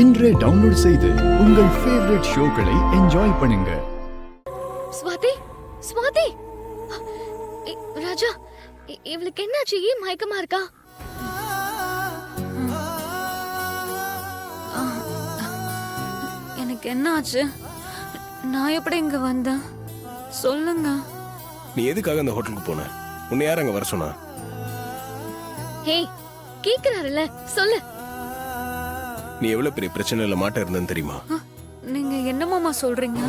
இன்றே டவுன்லோட் செய்து உங்கள் ஃபேவரட் ஷோக்களை என்ஜாய் பண்ணுங்க. ஸ்வாதி, ஸ்வாதி, ராஜா, இவளுக்கு என்னாச்சு? ஏன் மயக்கமா இருக்கா? எனக்கு என்ன ஆச்சு? நான் எப்படி இங்க வந்தேன்? சொல்லுங்க. நீ எதுக்காக அந்த ஹோட்டலுக்கு போன? உன்னை யார் அங்க வர சொன்னா? ஹே, கேக்குறாருல, சொல்லு. நீ எவ்வளவு பெரிய பிரச்சனையில மாட்ட இருந்தேன்னு தெரியுமா? நீங்க என்ன மாமா சொல்றீங்க?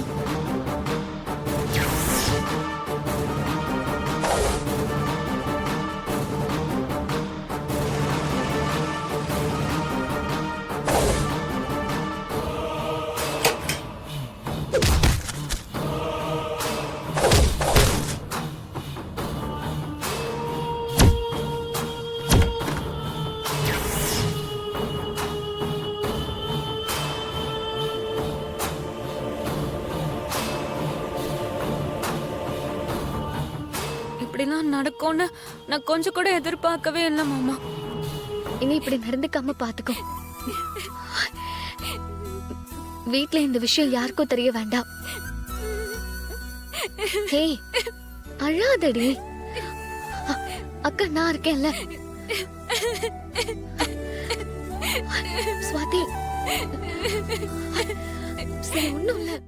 இப்படிலாம் நடக்கும்னு நான் கொஞ்சம் கூட எதிர்பார்க்கவே இல்லை மாமா. இனி இப்படி நடந்துக்காம பாத்துக்கோ. வீட்ல இந்த விஷயம் யாருக்கும் தெரிய வேண்டாம். ஹே, அழாதடி. அக்கா, நான் இருக்கேன்ல. ஸ்வாதி, சரி, ஒண்ணும் இல்ல.